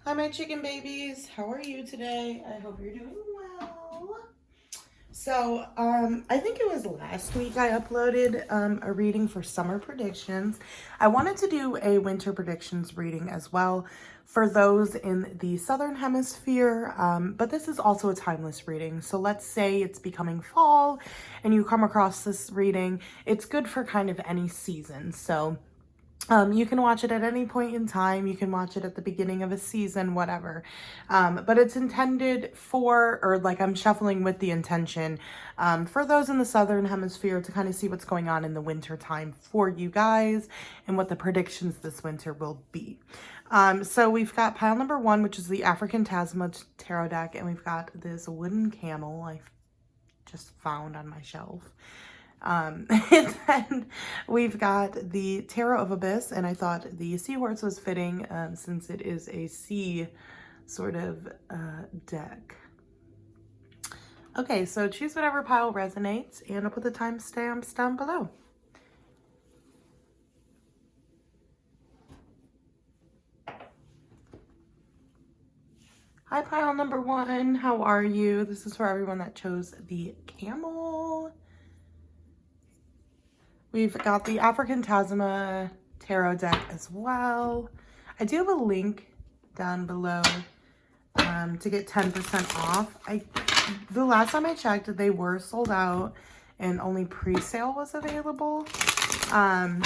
Hi, my chicken babies. How are you today? I hope you're doing well. So, I think it was last week I uploaded a reading for summer predictions. I wanted to do a winter predictions reading as well for those in the southern hemisphere, but this is also a timeless reading. So let's say it's becoming fall and you come across this reading, it's good for kind of any season. So you can watch it at any point in time. You can watch it at the beginning of a season, whatever. But it's intended for, or like I'm shuffling with the intention, for those in the southern hemisphere to kind of see what's going on in the winter time for you guys and what the predictions this winter will be. So we've got pile number 1, which is the African Tasma tarot deck, and we've got this wooden camel I just found on my shelf. And then we've got the Tarot of Abyss, and I thought the seahorse was fitting since it is a sea sort of deck. Okay, so choose whatever pile resonates, and I'll put the timestamps down below. Hi, pile number 1. How are you? This is for everyone that chose the camel. We've got the African Tasma tarot deck as well. I do have a link down below to get 10% off. The last time I checked, they were sold out and only pre-sale was available. So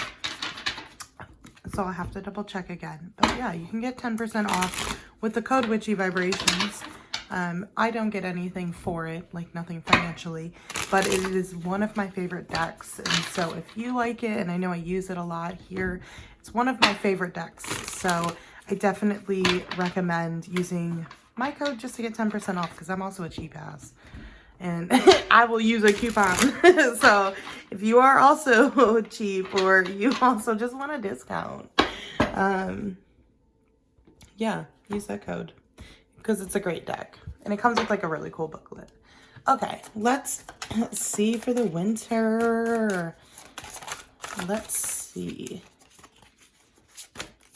I'll have to double check again. But yeah, you can get 10% off with the code Witchy Vibrations. I don't get anything for it, like nothing financially, but it is one of my favorite decks. And so if you like it, and I know I use it a lot here, it's one of my favorite decks. So I definitely recommend using my code just to get 10% off, because I'm also a cheap ass and I will use a coupon. So if you are also cheap, or you also just want a discount, yeah, use that code, because it's a great deck and it comes with like a really cool booklet. Okay, let's see for the winter. Let's see.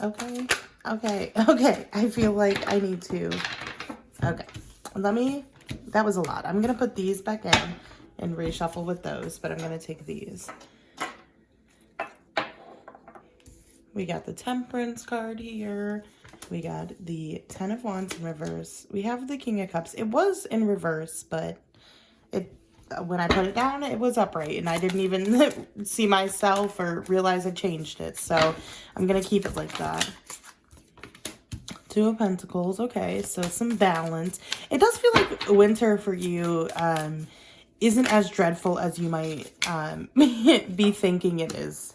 Okay. I feel like I need to. Okay, that was a lot. I'm gonna put these back in and reshuffle with those, but I'm gonna take these. We got the Temperance card here. We got the 10 of Wands in reverse. We have the King of Cups. It was in reverse, but when I put it down, it was upright, and I didn't even see myself or realize I changed it. So I'm going to keep it like that. 2 of Pentacles. Okay, so some balance. It does feel like winter for you isn't as dreadful as you might be thinking it is.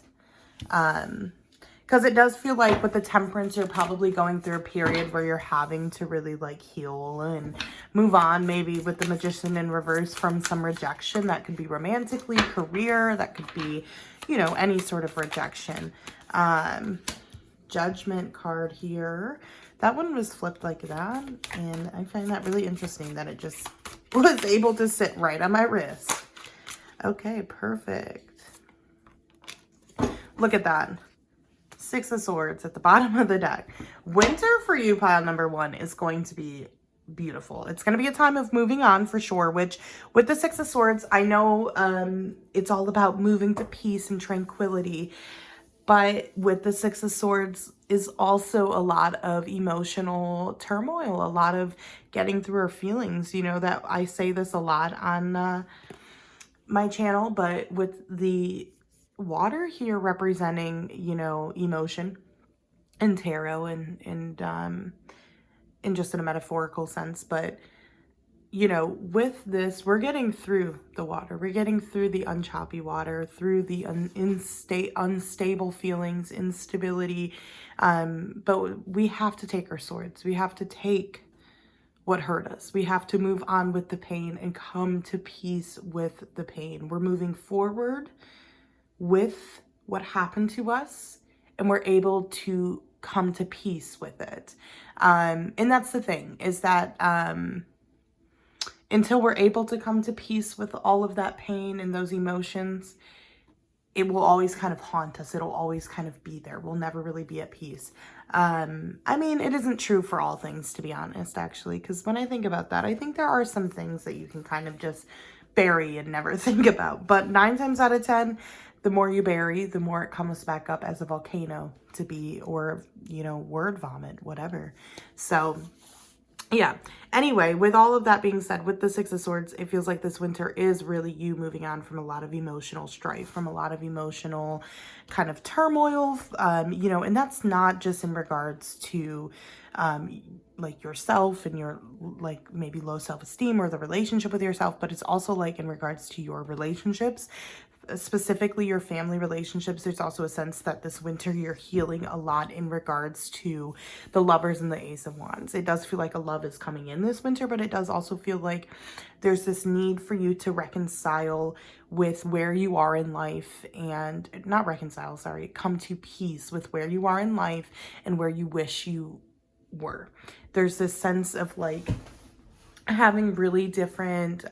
Because it does feel like with the Temperance, you're probably going through a period where you're having to really like heal and move on, maybe with the Magician in reverse from some rejection. That could be romantically, career, that could be, you know, any sort of rejection. Judgment card here. That one was flipped like that, and I find that really interesting that it just was able to sit right on my wrist. Okay, perfect. Look at that. 6 of Swords at the bottom of the deck. Winter for you, pile number 1, is going to be beautiful. It's going to be a time of moving on for sure, which with the 6 of Swords, I know it's all about moving to peace and tranquility. But with the 6 of Swords is also a lot of emotional turmoil, a lot of getting through our feelings. You know that I say this a lot on my channel, but with the water here representing, you know, emotion and tarot and in just in a metaphorical sense, but you know, with this, we're getting through the water. We're getting through the unchoppy water, through the unstable feelings, instability. But we have to take our swords. We have to take what hurt us. We have to move on with the pain and come to peace with the pain. We're moving forward with what happened to us, and we're able to come to peace with it. And that's the thing, is that until we're able to come to peace with all of that pain and those emotions, it will always kind of haunt us. It'll always kind of be there. We'll never really be at peace. I mean, it isn't true for all things, to be honest, actually, because when I think about that, I think there are some things that you can kind of just bury and never think about. But 9 times out of 10, the more you bury, the more it comes back up as a volcano to be, or, you know, word vomit, whatever. So yeah. Anyway, with all of that being said, with the Six of Swords, it feels like this winter is really you moving on from a lot of emotional strife, from a lot of emotional kind of turmoil, you know, and that's not just in regards to, like yourself and your like maybe low self-esteem or the relationship with yourself, but it's also like in regards to your relationships, specifically your family relationships. There's also a sense that this winter you're healing a lot in regards to the Lovers and the Ace of Wands. It does feel like a love is coming in this winter, but it does also feel like there's this need for you to reconcile with where you are in life, and not reconcile, sorry, come to peace with where you are in life and where you wish you were. There's this sense of like having really different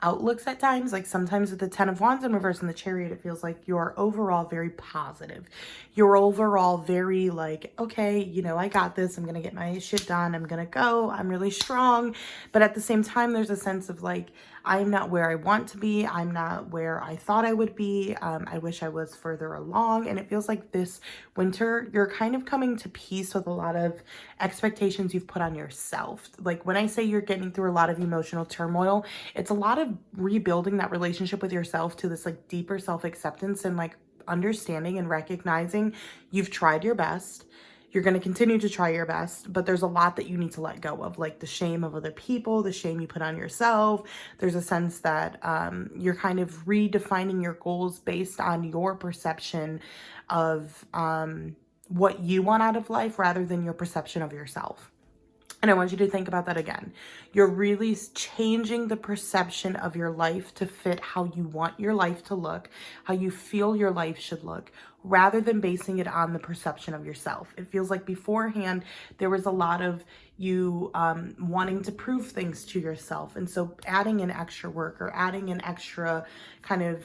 outlooks at times. Like sometimes with the Ten of Wands in reverse and the Chariot, it feels like you're overall very positive. You're overall very like, okay, you know, I got this. I'm going to get my shit done. I'm going to go. I'm really strong. But at the same time, there's a sense of like, I'm not where I want to be. I'm not where I thought I would be. I wish I was further along. And it feels like this winter, you're kind of coming to peace with a lot of expectations you've put on yourself. Like when I say you're getting through a lot of emotional turmoil, it's a lot of rebuilding that relationship with yourself to this like deeper self-acceptance and like understanding and recognizing you've tried your best. You're going to continue to try your best, but there's a lot that you need to let go of, like the shame of other people, the shame you put on yourself. There's a sense that you're kind of redefining your goals based on your perception of what you want out of life rather than your perception of yourself. And I want you to think about that again. You're really changing the perception of your life to fit how you want your life to look, how you feel your life should look, rather than basing it on the perception of yourself. It feels like beforehand, there was a lot of you wanting to prove things to yourself. And so adding in extra work or adding in extra kind of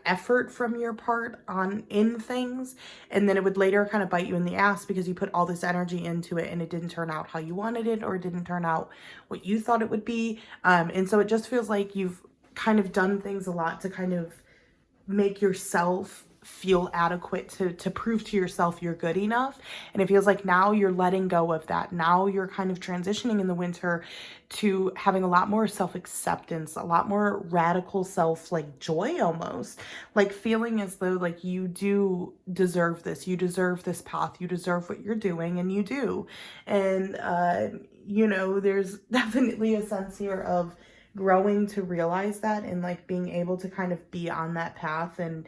effort from your part in things, and then it would later kind of bite you in the ass because you put all this energy into it and it didn't turn out how you wanted it, or it didn't turn out what you thought it would be. And so it just feels like you've kind of done things a lot to kind of make yourself feel adequate, to prove to yourself you're good enough. And it feels like now you're letting go of that. Now you're kind of transitioning in the winter to having a lot more self-acceptance, a lot more radical self, like joy almost, like feeling as though like you do deserve this, you deserve this path, you deserve what you're doing, and you do. And you know, there's definitely a sense here of growing to realize that, and like being able to kind of be on that path, and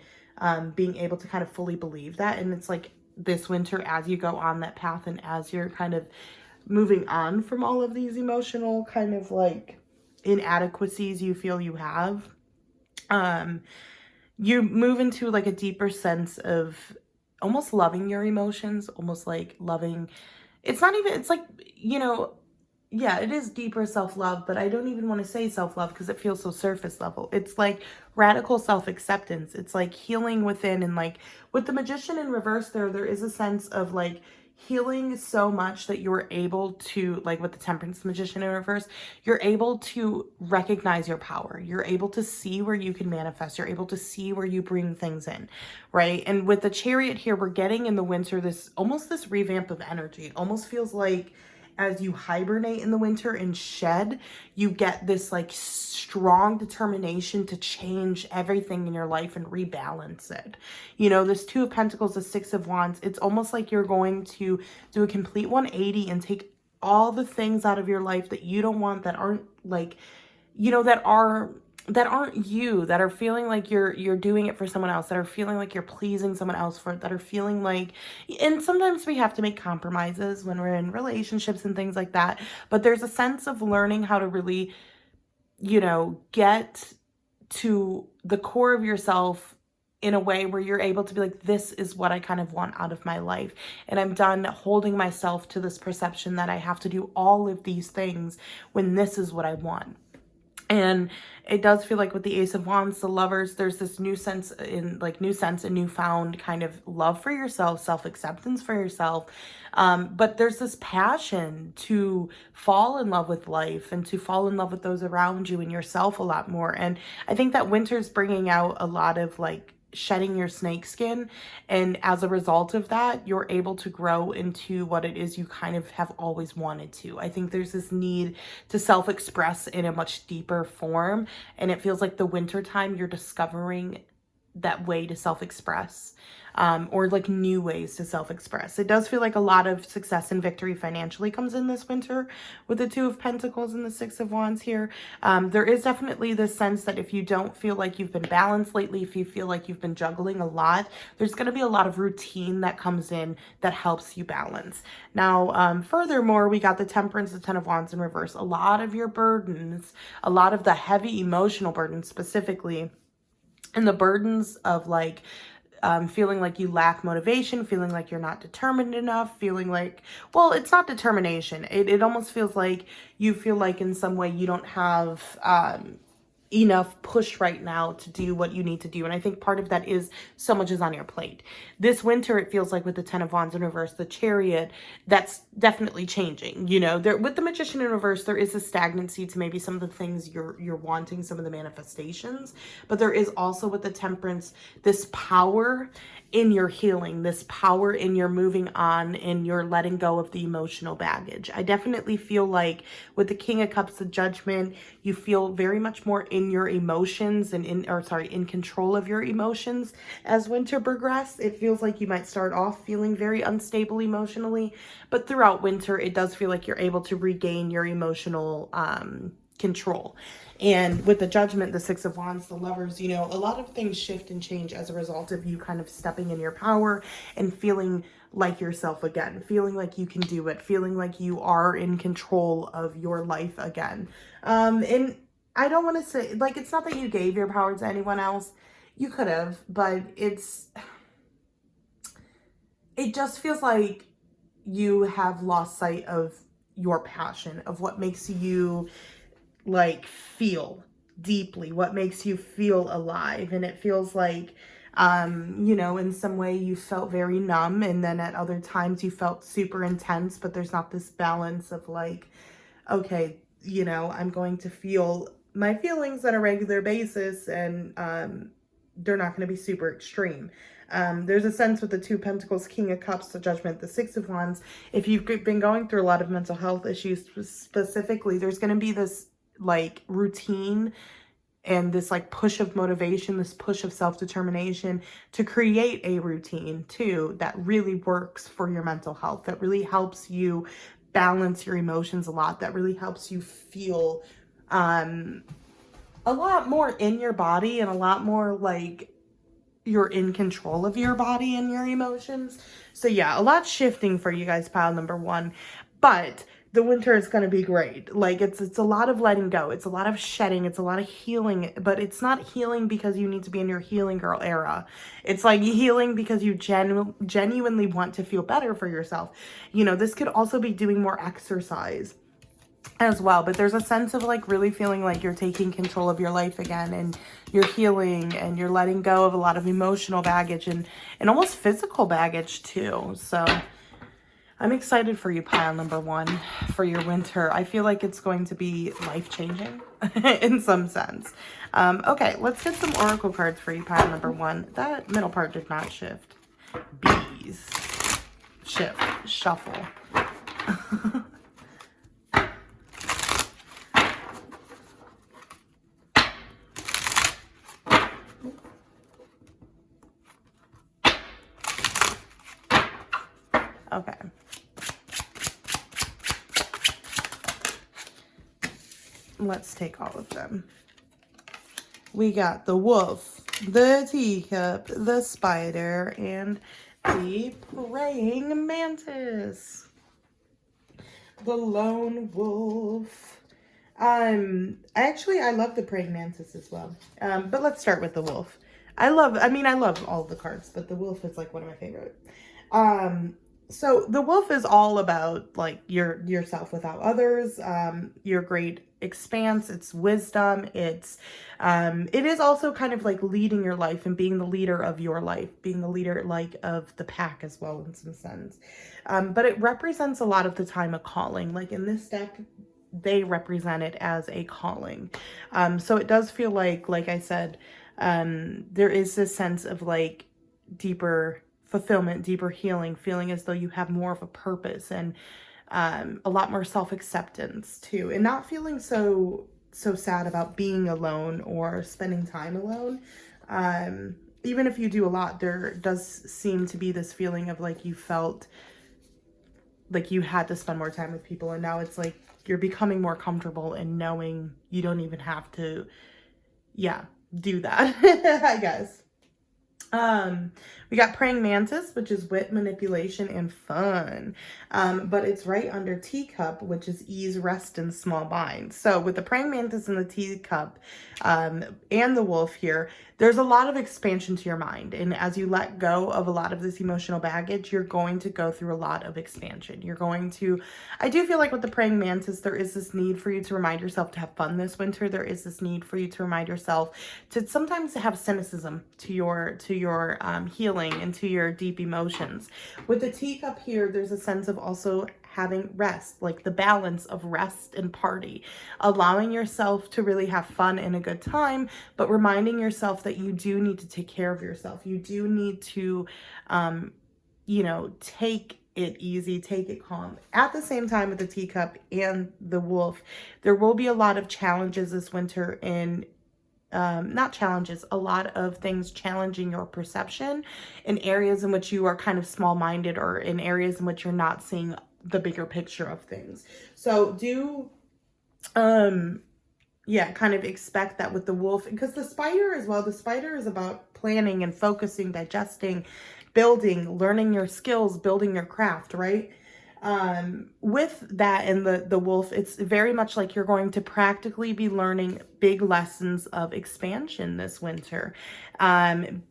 being able to kind of fully believe that. And it's like this winter, as you go on that path and as you're kind of moving on from all of these emotional kind of like inadequacies you feel you have, you move into like a deeper sense of almost loving your emotions, almost like loving, it's not even, it's like, you know, yeah, it is deeper self-love, but I don't even want to say self-love because it feels so surface level. It's like radical self-acceptance. It's like healing within, and like with the Magician in reverse there is a sense of like healing so much that you're able to, like with the Temperance Magician in reverse, you're able to recognize your power. You're able to see where you can manifest. You're able to see where you bring things in, right? And with the Chariot here, we're getting in the winter this almost this revamp of energy. It almost feels like as you hibernate in the winter and shed, you get this like strong determination to change everything in your life and rebalance it. You know, this Two of Pentacles, the Six of Wands, it's almost like you're going to do a complete 180 and take all the things out of your life that you don't want, that aren't like, you know, that aren't you, that are feeling like you're doing it for someone else, that are feeling like you're pleasing someone else for it, that are feeling like, and sometimes we have to make compromises when we're in relationships and things like that, but there's a sense of learning how to really, you know, get to the core of yourself in a way where you're able to be like, this is what I kind of want out of my life. And I'm done holding myself to this perception that I have to do all of these things when this is what I want. And it does feel like with the Ace of Wands, the Lovers, there's this new sense and newfound kind of love for yourself, self-acceptance for yourself. But there's this passion to fall in love with life and to fall in love with those around you and yourself a lot more. And I think that winter's bringing out a lot of like shedding your snake skin, and as a result of that you're able to grow into what it is you kind of have always wanted to. I think there's this need to self-express in a much deeper form, and it feels like the winter time you're discovering that way to self-express, or like new ways to self-express. It does feel like a lot of success and victory financially comes in this winter with the Two of Pentacles and the Six of Wands here. There is definitely this sense that if you don't feel like you've been balanced lately, if you feel like you've been juggling a lot, there's going to be a lot of routine that comes in that helps you balance. Now, furthermore, we got the Temperance, the Ten of Wands in reverse. A lot of your burdens, a lot of the heavy emotional burdens specifically, and the burdens of like feeling like you lack motivation, feeling like you're not determined enough, feeling like, well, it's not determination. It almost feels like you feel like in some way you don't have enough push right now to do what you need to do. And I think part of that is so much is on your plate. This winter, it feels like with the Ten of Wands in reverse, the Chariot, that's definitely changing. You know, there with the Magician in reverse, there is a stagnancy to maybe some of the things you're wanting, some of the manifestations, but there is also with the Temperance, this power in your healing, this power in your moving on, in your letting go of the emotional baggage. I definitely feel like with the King of Cups, the Judgment, you feel very much more in your emotions and in control of your emotions as winter progresses. It feels like you might start off feeling very unstable emotionally, but throughout winter, it does feel like you're able to regain your emotional control. And with the Judgment, the Six of Wands, the Lovers, you know, a lot of things shift and change as a result of you kind of stepping in your power and feeling like yourself again, feeling like you can do it, feeling like you are in control of your life again. And I don't want to say, like, it's not that you gave your power to anyone else. You could have, but it just feels like you have lost sight of your passion, of what makes you like feel deeply, what makes you feel alive. And it feels like you know, in some way you felt very numb, and then at other times you felt super intense, but there's not this balance of like, okay, you know, I'm going to feel my feelings on a regular basis, and they're not going to be super extreme. There's a sense with the Two of Pentacles, King of Cups, the Judgment, the Six of Wands. If you've been going through a lot of mental health issues specifically, there's going to be this like routine and this like push of motivation, this push of self-determination to create a routine too that really works for your mental health, that really helps you balance your emotions a lot, that really helps you feel a lot more in your body and a lot more like you're in control of your body and your emotions. So yeah, a lot shifting for you guys, pile number one. But the winter is going to be great. Like it's a lot of letting go. It's a lot of shedding. It's a lot of healing, but it's not healing because you need to be in your healing girl era. It's like healing because you genuinely want to feel better for yourself. You know, this could also be doing more exercise as well, but there's a sense of like really feeling like you're taking control of your life again, and you're healing and you're letting go of a lot of emotional baggage and almost physical baggage too. So I'm excited for you, pile number one, for your winter. I feel like it's going to be life-changing in some sense. Okay, let's get some oracle cards for you, pile number one. That middle part did not shift. Bees. Shift. Shuffle. Okay. Let's take all of them. We got the wolf, the teacup, the spider, and the praying mantis. The lone wolf. Actually, I love the praying mantis as well. But let's start with the wolf. I love all the cards, but the wolf is like one of my favorite. So the wolf is all about like yourself without others, your great expanse, it's wisdom, it is also kind of like leading your life and being the leader of your life, being the leader like of the pack as well in some sense. But it represents a lot of the time a calling. Like in this deck, they represent it as a calling. So it does feel like I said, there is this sense of like deeper fulfillment, deeper healing, feeling as though you have more of a purpose and a lot more self-acceptance too, and not feeling so sad about being alone or spending time alone. Even if you do a lot, there does seem to be this feeling of like you felt like you had to spend more time with people, and now it's like you're becoming more comfortable in knowing you don't even have to, yeah, do that. I guess. We got praying mantis, which is wit, manipulation, and fun. But it's right under teacup, which is ease, rest, and small bind. So with the praying mantis and the teacup, and the wolf here, there's a lot of expansion to your mind. And as you let go of a lot of this emotional baggage, you're going to go through a lot of expansion. You're going to, I do feel like with the praying mantis, there is this need for you to remind yourself to have fun this winter. There is this need for you to remind yourself to sometimes have cynicism to your healing and to your deep emotions. With the teacup here, there's a sense of also having rest, like the balance of rest and party, allowing yourself to really have fun and a good time, but reminding yourself that you do need to take care of yourself. You do need to, take it easy, take it calm. At the same time with the teacup and the wolf, there will be a lot of challenges this winter in not challenges, a lot of things challenging your perception in areas in which you are kind of small-minded or in areas in which you're not seeing the bigger picture of things. So do, kind of expect that with the wolf, because the spider as well, the spider is about planning and focusing, digesting, building, learning your skills, building your craft, right? With that and the wolf, it's very much like you're going to practically be learning big lessons of expansion this winter. And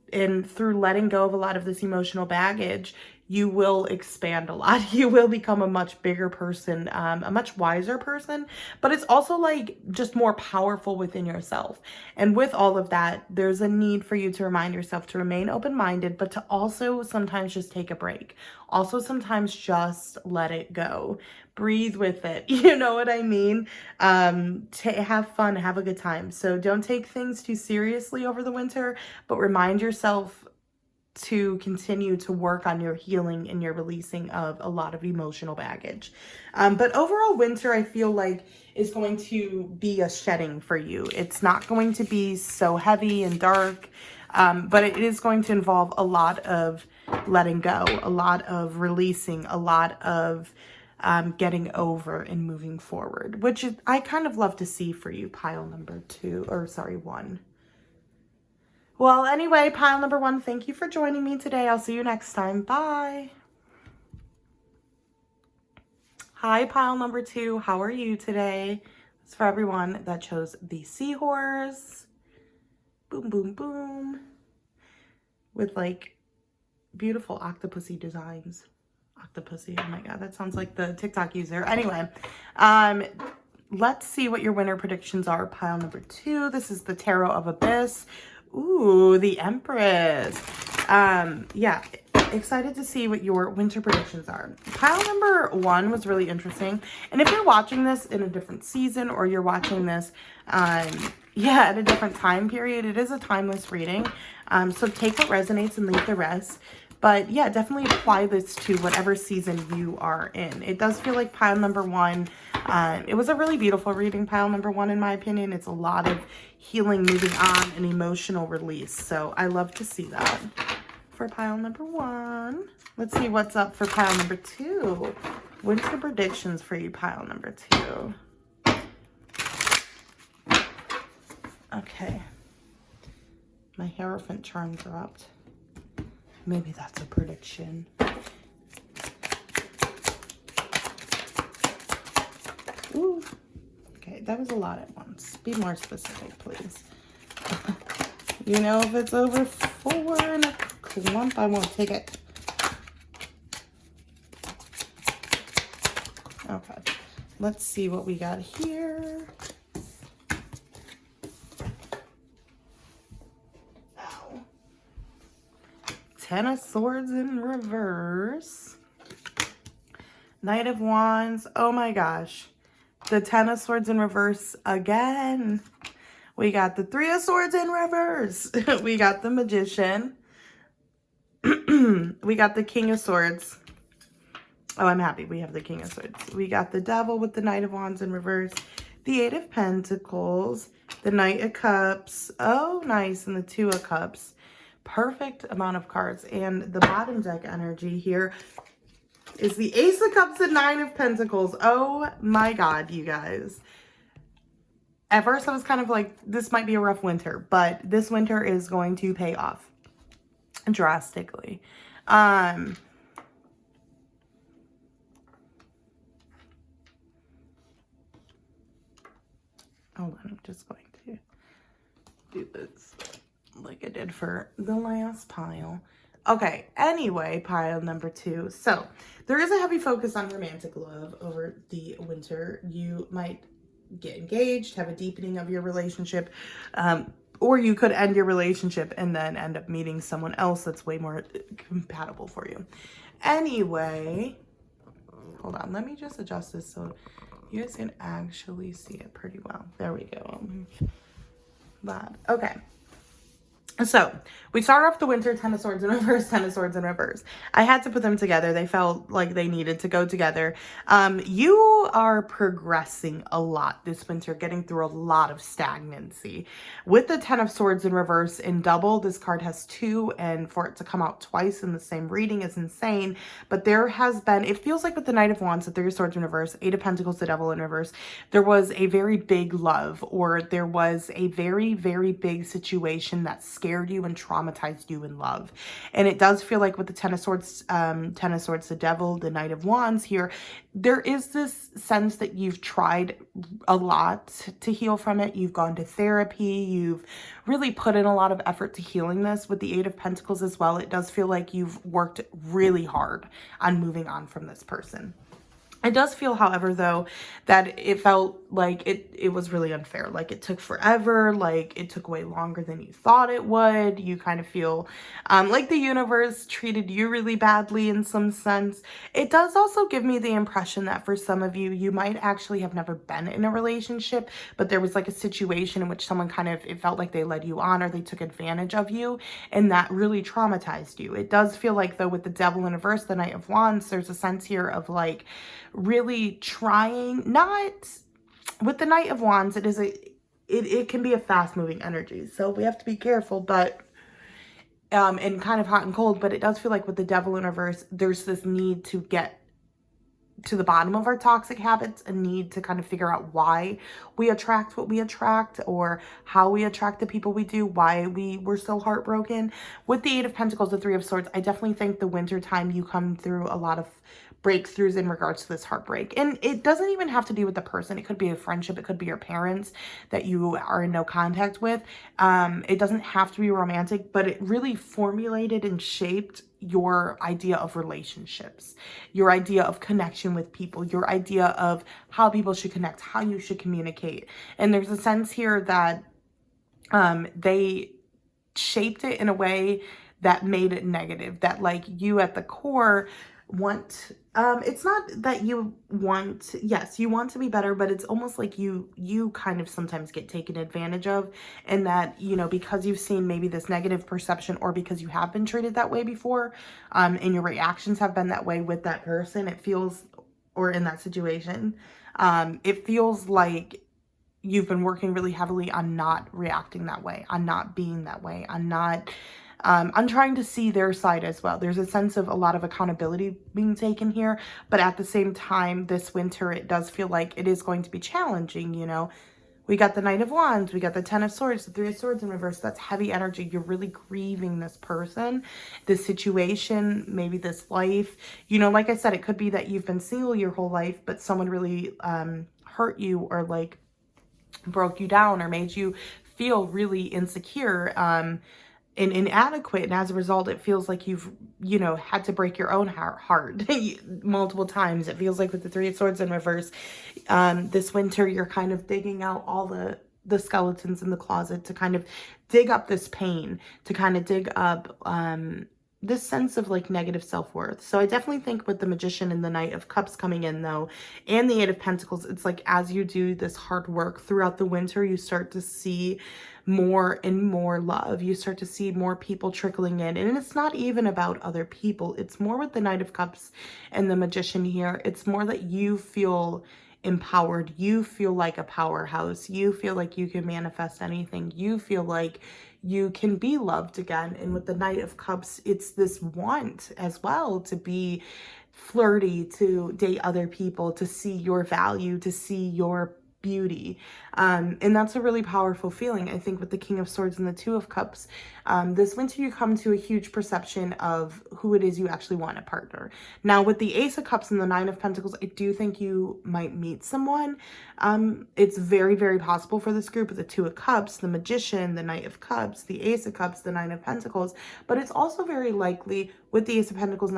through letting go of a lot of this emotional baggage, you will expand a lot. You will become a much bigger person, a much wiser person, but it's also like just more powerful within yourself. And with all of that, there's a need for you to remind yourself to remain open-minded, but to also sometimes just take a break. Also sometimes just let it go. Breathe with it. You know what I mean? To have fun, have a good time. So don't take things too seriously over the winter, but remind yourself to continue to work on your healing and your releasing of a lot of emotional baggage. But overall, winter, I feel like, is going to be a shedding for you. It's not going to be so heavy and dark, but it is going to involve a lot of letting go, a lot of releasing, a lot of getting over and moving forward, which is, I kind of love to see for you, pile number 1. Well, anyway, pile number 1, thank you for joining me today. I'll see you next time. Bye. Hi, pile number 2. How are you today? It's for everyone that chose the seahorse. Boom, boom, boom. With like beautiful octopusy designs. Octopussy. Oh my God, that sounds like the TikTok user. Anyway, let's see what your winter predictions are. Pile number 2. This is the Tarot of Abyss. Ooh, the Empress. Yeah, excited to see what your winter predictions are. Pile number 1 was really interesting. And if you're watching this in a different season or you're watching this, at a different time period, it is a timeless reading. So take what resonates and leave the rest. But yeah, definitely apply this to whatever season you are in. It does feel like pile number 1. It was a really beautiful reading, pile number 1, in my opinion. It's a lot of healing, moving on, and emotional release. So I love to see that for pile number 1. Let's see what's up for pile number 2. Winter predictions for you, pile number 2. Okay. My Hierophant charm dropped. Maybe that's a prediction. Ooh. Okay, that was a lot at once. Be more specific, please. You know, if it's over 4 in a clump, I won't take it. Okay, let's see what we got here. Ow. Ten of Swords in reverse. Knight of Wands. Oh my gosh. The Ten of Swords in reverse again. We got the Three of Swords in reverse. We got the Magician. We got the King of Swords. Oh, I'm happy we have the King of Swords. We got the Devil with the Knight of Wands in reverse. The Eight of Pentacles. The Knight of Cups. Oh, nice. And the Two of Cups. Perfect amount of cards. And the bottom deck energy here is the Ace of Cups and Nine of Pentacles. Oh my God, you guys. At first I was kind of like, this might be a rough winter, but this winter is going to pay off drastically. Hold on, I'm just going to do this like I did for the last pile. Okay, anyway, pile number 2. So, there is a heavy focus on romantic love over the winter. You might get engaged, have a deepening of your relationship, or you could end your relationship and then end up meeting someone else that's way more compatible for you. Anyway, hold on, let me just adjust this so you guys can actually see it pretty well. There we go. That. Okay. So, we start off the winter, Ten of Swords in reverse, Ten of Swords in reverse. I had to put them together. They felt like they needed to go together. You are progressing a lot this winter, getting through a lot of stagnancy. With the Ten of Swords in reverse in double, this card has 2, and for it to come out twice in the same reading is insane. But there has been, it feels like with the Knight of Wands, the Three of Swords in reverse, Eight of Pentacles, the Devil in reverse, there was a very big love, or there was a very, very big situation that scared you and traumatized you in love. And it does feel like with the Ten of Swords, the Devil, the Knight of Wands here, there is this sense that you've tried a lot to heal from it. You've gone to therapy. You've really put in a lot of effort to healing this. With the Eight of Pentacles as well, it does feel like you've worked really hard on moving on from this person. It does feel, however, though, that it felt like it was really unfair. Like it took forever, like it took way longer than you thought it would. You kind of feel like the universe treated you really badly in some sense. It does also give me the impression that for some of you, you might actually have never been in a relationship, but there was like a situation in which someone kind of, it felt like they led you on or they took advantage of you, and that really traumatized you. It does feel like, though, with the Devil in reverse, the Knight of Wands, there's a sense here of like, really trying, not with the Knight of Wands, it can be a fast moving energy, so we have to be careful, but and kind of hot and cold. But it does feel like with the Devil in reverse, there's this need to get to the bottom of our toxic habits, a need to kind of figure out why we attract what we attract, or how we attract the people we do, why we were so heartbroken. With the Eight of Pentacles, the Three of Swords, I definitely think the winter time you come through a lot of breakthroughs in regards to this heartbreak. And it doesn't even have to do with the person. It could be a friendship. It could be your parents that you are in no contact with. It doesn't have to be romantic, but it really formulated and shaped your idea of relationships, your idea of connection with people, your idea of how people should connect, how you should communicate. And there's a sense here that they shaped it in a way that made it negative, that like you at the core want, it's not that you want, yes, you want to be better, but it's almost like you kind of sometimes get taken advantage of, and that, you know, because you've seen maybe this negative perception, or because you have been treated that way before, and your reactions have been that way with that person, it feels, or in that situation, it feels like you've been working really heavily on not reacting that way, on not being that way, on not, I'm trying to see their side as well. There's a sense of a lot of accountability being taken here, but at the same time, this winter, it does feel like it is going to be challenging, you know. We got the Knight of Wands, we got the Ten of Swords, the Three of Swords in reverse. That's heavy energy. You're really grieving this person, this situation, maybe this life. You know, like I said, it could be that you've been single your whole life, but someone really hurt you, or like broke you down, or made you feel really insecure. and inadequate. And as a result, it feels like you've, you know, had to break your own heart multiple times. It feels like with the Three of Swords in reverse, this winter, you're kind of digging out all the skeletons in the closet to kind of dig up this pain, to kind of dig up, this sense of like negative self-worth. So I definitely think with the Magician and the Knight of Cups coming in though, and the Eight of Pentacles, it's like as you do this hard work throughout the winter, you start to see more and more love. You start to see more people trickling in. And it's not even about other people. It's more with the Knight of Cups and the Magician here. It's more that you feel empowered. You feel like a powerhouse. You feel like you can manifest anything. You feel like you can be loved again. And with the Knight of Cups, it's this want as well to be flirty, to date other people, to see your value, to see your beauty. And that's a really powerful feeling. I think with the King of Swords and the Two of Cups, this winter you come to a huge perception of who it is you actually want a partner. Now with the Ace of Cups and the Nine of Pentacles, I do think you might meet someone. It's very, very possible for this group with the Two of Cups, the Magician, the Knight of Cups, the Ace of Cups, the Nine of Pentacles, but it's also very likely with the Ace of Pentacles,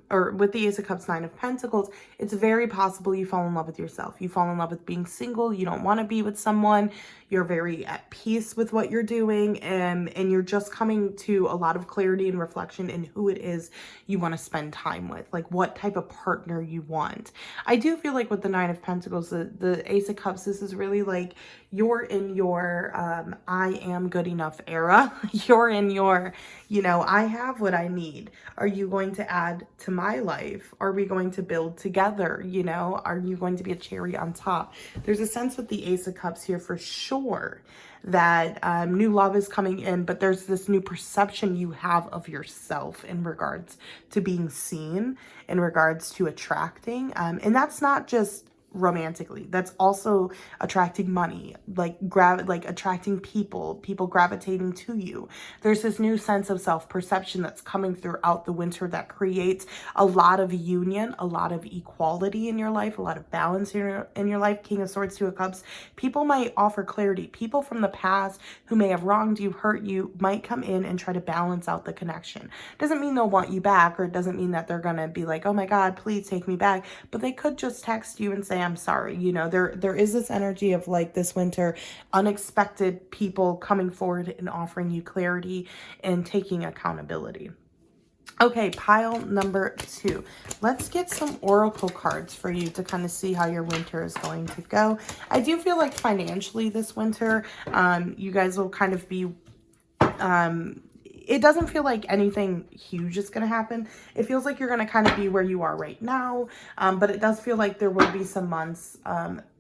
or with the Ace of Cups, Nine of Pentacles, it's very possible you fall in love with yourself. You fall in love with being single. You don't want to be with someone. You're very at peace with what you're doing. And you're just coming to a lot of clarity and reflection in who it is you want to spend time with. Like what type of partner you want. I do feel like with the Nine of Pentacles, the Ace of Cups, this is really like you're in your I am good enough era. You're in your, you know, I have what I need. Are you going to add to my life? Are we going to build together? You know, are you going to be a cherry on top? There's a sense with the Ace of Cups here for sure that new love is coming in, but there's this new perception you have of yourself in regards to being seen, in regards to attracting. And that's not just romantically, that's also attracting money, like attracting people gravitating to you. There's this new sense of self-perception that's coming throughout the winter that creates a lot of union, a lot of equality in your life, a lot of balance in your life. King of Swords, Two of Cups, people might offer clarity. People from the past who may have wronged you, hurt you, might come in and try to balance out the connection. Doesn't mean they'll want you back, or it doesn't mean that they're gonna be like, oh my God, please take me back, but they could just text you and say, I'm sorry. You know, there is this energy of like this winter, unexpected people coming forward and offering you clarity and taking accountability. Okay, pile number 2. Let's get some oracle cards for you to kind of see how your winter is going to go. I do feel like financially this winter, you guys will kind of be, it doesn't feel like anything huge is going to happen. It feels like you're going to kind of be where you are right now. But it does feel like there will be some months,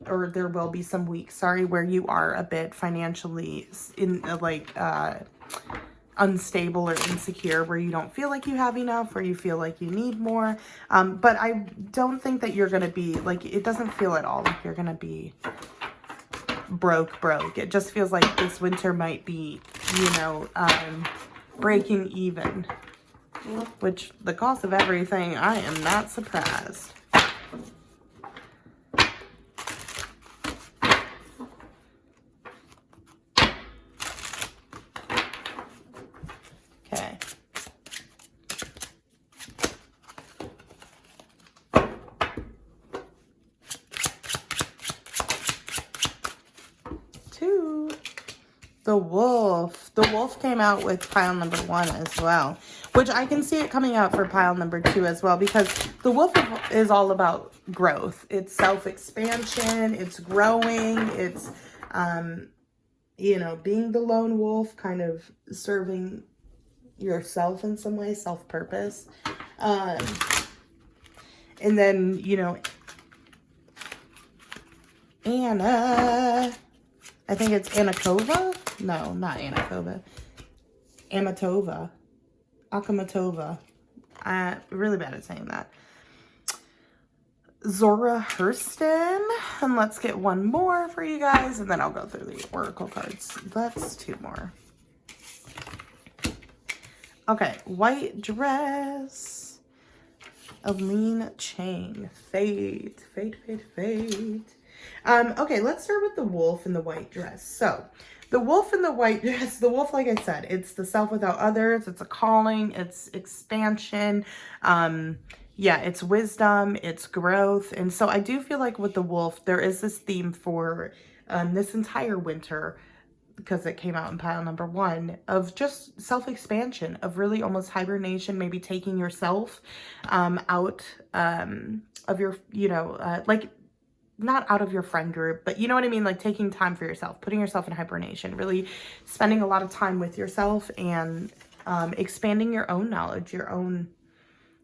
or there will be some weeks, sorry, where you are a bit financially in unstable or insecure, where you don't feel like you have enough, or you feel like you need more. But I don't think that you're going to be like, it doesn't feel at all like you're going to be broke. It just feels like this winter might be, you know, breaking even, which the cost of everything, I am not surprised. Okay. Two. The wolf. The wolf came out with pile number 1 as well, which I can see it coming out for pile number 2 as well, because the wolf is all about growth. It's self-expansion. It's growing. It's, you know, being the lone wolf, kind of serving yourself in some way, self-purpose. And then, you know, Anna, I think it's Anakova. No, not Anakova. Amatova. Akamatova. I'm really bad at saying that. Zora Hurston. And let's get one more for you guys, and then I'll go through the oracle cards. That's 2 more. Okay, white dress. Aline Chang. Fate. Okay, let's start with the wolf and the white dress. So, The wolf in the white dress, the wolf, like I said, it's the self without others. It's a calling. It's expansion. Yeah, it's wisdom. It's growth. And so I do feel like with the wolf, there is this theme for this entire winter, because it came out in pile number 1, of just self-expansion, of really almost hibernation, maybe taking yourself out of your, like, not out of your friend group, but you know what I mean? Like taking time for yourself, putting yourself in hibernation, really spending a lot of time with yourself and expanding your own knowledge, your own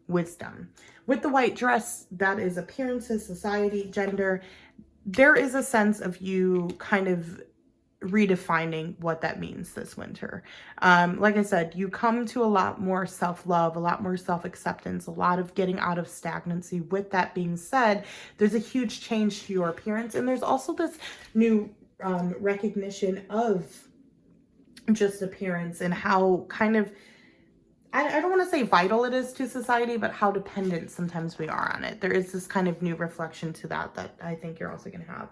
wisdom. With the white dress, that is appearances, society, gender. There is a sense of you kind of redefining what that means this winter. Like I said, you come to a lot more self-love, a lot more self-acceptance, a lot of getting out of stagnancy. With that being said, there's a huge change to your appearance, and there's also this new recognition of just appearance and how kind of, I don't want to say vital it is to society, but how dependent sometimes we are on it. There is this kind of new reflection to that I think you're also going to have.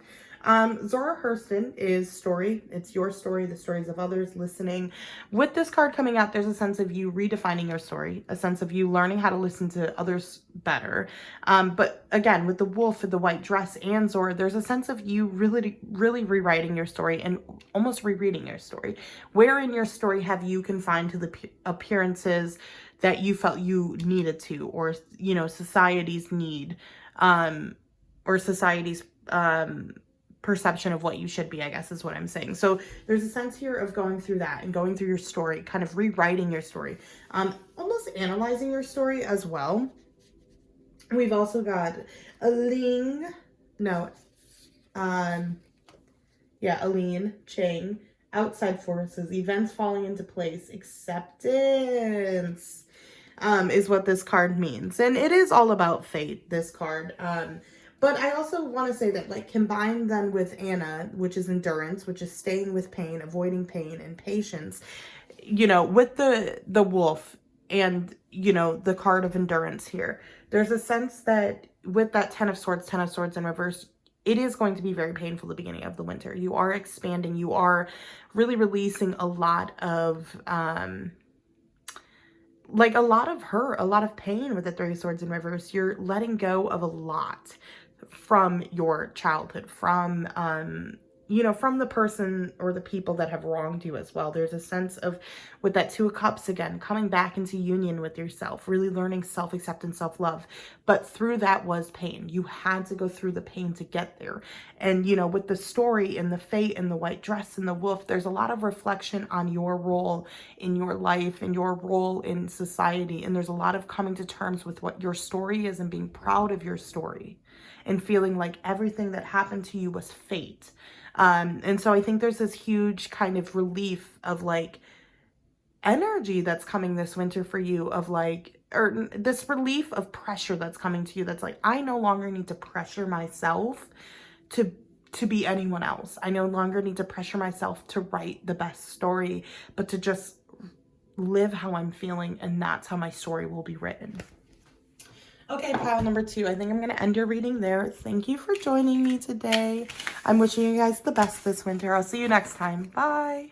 Zora Hurston is story. It's your story, the stories of others, listening. With this card coming out, there's a sense of you redefining your story, a sense of you learning how to listen to others better. But again, with the wolf in the white dress and Zora, there's a sense of you really, really rewriting your story and almost rereading your story. Where in your story have you confined to the appearances that you felt you needed to, or, society's need, or society's, perception of what you should be, I guess is what I'm saying. So there's a sense here of going through that and going through your story, kind of rewriting your story, almost analyzing your story as well. We've also got Aline Chang, outside forces, events falling into place, acceptance, is what this card means. And it is all about fate, this card. But I also want to say that, like, combine then with Anna, which is endurance, which is staying with pain, avoiding pain, and patience, with the wolf and, the card of endurance here, there's a sense that with that Ten of Swords in reverse, it is going to be very painful at the beginning of the winter. You are expanding. You are really releasing a lot of, like a lot of pain with the Three of Swords in reverse. You're letting go of a lot from your childhood, from from the person or the people that have wronged you as well. There's a sense of, with that Two of Cups again, coming back into union with yourself, really learning self-acceptance, self-love. But through that was pain. You had to go through the pain to get there. And, with the story and the fate and the white dress and the wolf, there's a lot of reflection on your role in your life and your role in society. And there's a lot of coming to terms with what your story is and being proud of your story and feeling like everything that happened to you was fate. And so I think there's this huge kind of relief of like energy that's coming this winter for you, of like, or this relief of pressure that's coming to you. That's like, I no longer need to pressure myself to be anyone else. I no longer need to pressure myself to write the best story, but to just live how I'm feeling. And that's how my story will be written. Okay, pile number 2, I think I'm going to end your reading there. Thank you for joining me today. I'm wishing you guys the best this winter. I'll see you next time. Bye.